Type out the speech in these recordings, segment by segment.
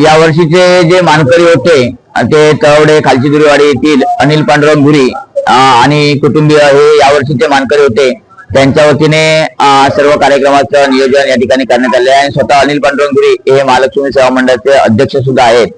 यावर्षीचे जे मानकरी होते ते तळवडे खालची दुरीवाडी येथील अनिल पांडुरंग धुरी आणि कुटुंबीय हे यावर्षीचे मानकरी होते. त्यांच्या वतीने सर्व कार्यक्रमाचं नियोजन या ठिकाणी करण्यात आले आहे आणि स्वतः अनिल पांडुरंग धुरी हे महालक्ष्मी सेवा मंडळाचे अध्यक्ष सुद्धा आहेत.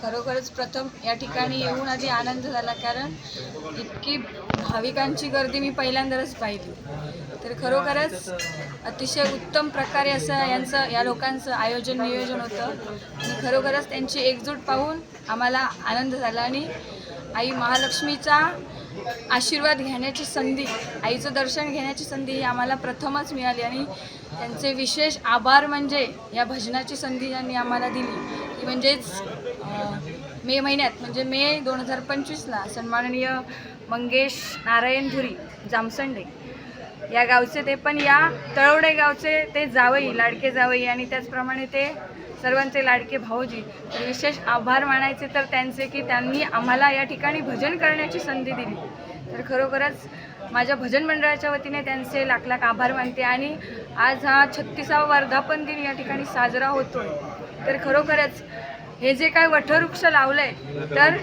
खरोखरच प्रथम या ठिकाणी येऊन आधी आनंद झाला, कारण इतकी भाविकांची गर्दी मी पहिल्यांदाच पाहिली. तर खरोखरच अतिशय उत्तम प्रकारे असं या लोकांचं नियोजन होतं आणि खरोखरच त्यांची एकजूट पाहून आम्हाला आनंद झाला आणि आई महालक्ष्मीचा आशीर्वाद घेण्याची संधी, आईचं दर्शन घेण्याची संधी ही आम्हाला प्रथमच मिळाली आणि त्यांचे विशेष आभार म्हणजे या भजनाची संधी ज्यांनी आम्हाला दिली ती म्हणजेच मे महिन्यात म्हणजे मे 2025ला सन्माननीय मंगेश नारायण धुरी जामसंडे या गावचे, ते पण या तळवडे गावचे ते जावई, लाडके जावई आणि त्याचप्रमाणे ते सर्वांचे लाडके भाऊजी. तर विशेष आभार मानायचे तर त्यांचे की त्यांनी आम्हाला या ठिकाणी भजन करण्याची संधी दिली. तर खरोखरच माझ्या भजन मंडळाच्या वतीने त्यांचे लाख लाख आभार मानते आणि आज हा 36वा वर्धापन दिन या ठिकाणी साजरा होतोय. तर खरोखरच हे जे काय वटवृक्ष लावलंय तर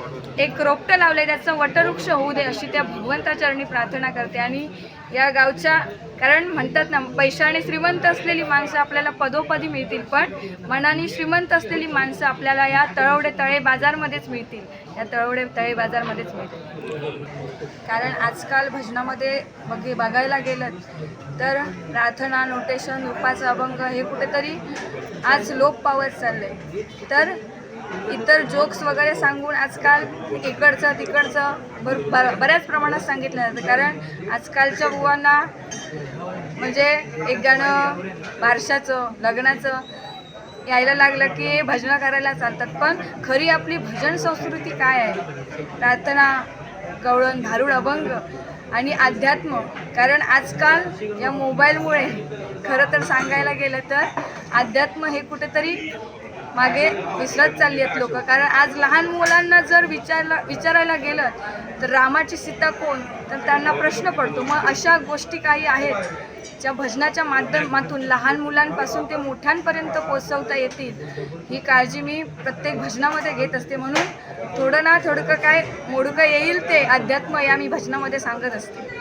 एक रोपटं लावलंय त्याचं वटवृक्ष होऊ दे अशी त्या भगवंताचरणी प्रार्थना करते. आणि या गावच्या, कारण म्हणतात ना पैशाने श्रीमंत असलेली माणसं आपल्याला पदोपदी मिळतील, पण मनाने श्रीमंत असलेली माणसं आपल्याला या तळवडे तळे बाजारमध्येच मिळतील, या तळवडे तळे बाजारमध्येच मिळतील. कारण आजकाल भजनामध्ये बघायला गेलं तर प्रार्थना, नोटेशन, रूपाचा अभंग हे कुठेतरी आज लोप पावत चाललंय. तर इतर जोक्स वगैरे सांगून आजकाल इकडचं तिकडचं बऱ्याच प्रमाणात सांगितलं जातं. कारण आजकालच्या बुवांना म्हणजे एक गाणं बारशाचं, लग्नाचं यायला लागलं की भजनं करायला चालतात, पण खरी आपली भजन संस्कृती काय आहे? प्रार्थना, गवळण, भारुड, अभंग आणि अध्यात्म. कारण आजकाल या मोबाईलमुळे खरं तर सांगायला गेलं तर अध्यात्म हे कुठेतरी मागे विसरत चालली आहेत लोक. कारण आज लहान मुलांना जर विचारायला गेलं तर रामाची सीता कोण, तर त्यांना प्रश्न पडतो. मग अशा गोष्टी काही आहेत ज्या भजनाच्या माध्यमातून लहान मुलांपासून ते मोठ्यांपर्यंत पोचवता येतील, ही काळजी मी प्रत्येक भजनामध्ये घेत असते. म्हणून थोडं ना थोडकं काय मोडकं येईल ते अध्यात्म या मी भजनामध्ये सांगत असते.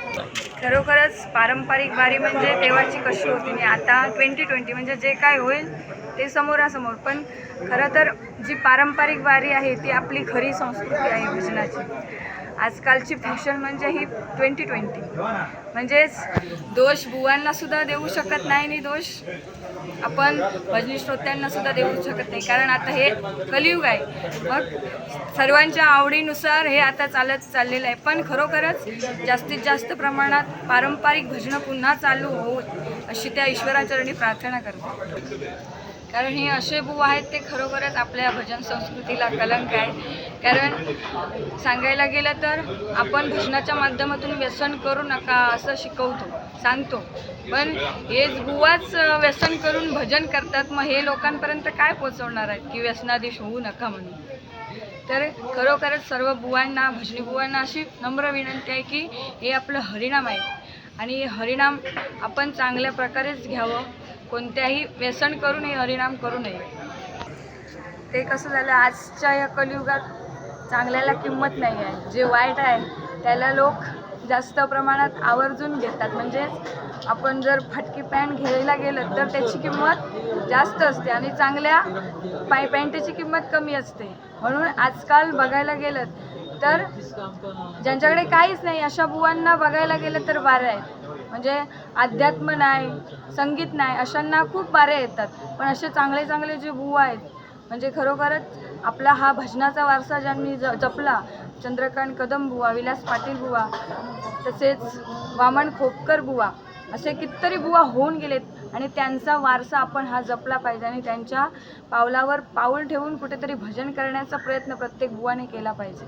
खरोखरच पारंपरिक वारी म्हणजे तेव्हाची कशी होती आणि आता 2020 म्हणजे जे काय होईल ते समोरासमोर. पण खरं तर जी पारंपरिक वारी आहे ती आपली खरी संस्कृती आहे भजनाची. आजकालची फॅशन म्हणजे ही 2020, म्हणजेच दोष बुवांना सुद्धा देऊ शकत नाही आणि दोष आपण भजनी श्रोत्यांना सुद्धा देऊ शकत नाही. कारण आता हे कलियुग आहे, मग सर्वांच्या आवडीनुसार हे आता चाललेलं आहे. पण खरोखरच जास्तीत जास्त प्रमाणात पारंपरिक भजनं पुन्हा चालू होत अशी त्या ईश्वराचरणी प्रार्थना करते. कारण हे असे बुवा आहेत ते खरोखरच आपल्या भजन संस्कृतीला कलंक आहे. कारण सांगायला गेलं तर आपण भजनाच्या माध्यमातून व्यसन करू नका असं सांगतो, पण हेच बुवाच व्यसन करून भजन करतात. मग हे लोकांपर्यंत काय पोचवणार आहेत की व्यसनाधीश होऊ नका म्हणून. तर खरोखरच सर्व बुवांना, भजनी बुवांना अशी नम्र विनंती आहे की हे आपलं हरिनाम आहे आणि हरिनाम आपण चांगल्या प्रकारेच घ्यावं, कोणत्याही व्यसन करून हे हरिनाम करू नये. ते कसं झालं, आजच्या या कलियुगात चांगल्याला किंमत नाही आहे, जे वाईट आहे त्याला लोक जास्त प्रमाणात आवर्जून घेतात. म्हणजेच आपण जर फाटकी पॅन्ट घ्यायला गेलं तर त्याची किंमत जास्त असते आणि चांगल्या पॅन्टची किंमत कमी असते. म्हणून आजकाल बघायला गेलं तर ज्यांच्याकडे काहीच नाही अशा बुवांना बघायला गेलं तर बारे आहेत. म्हणजे अध्यात्म नाही, संगीत नाही, अशांना खूप बारे येतात. पण असे चांगले चांगले जे बुवा आहेत, म्हणजे खरोखरच आपला हा भजनाचा वारसा ज्यांनी जपला, चंद्रकांत कदम बुवा, विलास पाटील बुवा, तसेच वामन खोपकर बुवा, असे कितीतरी बुवा होऊन गेलेत आणि त्यांचा वारसा आपण हा जपला पाहिजे आणि त्यांच्या पावलावर पाऊल ठेवून कुठेतरी भजन करण्याचा प्रयत्न प्रत्येक बुवाने केला पाहिजे.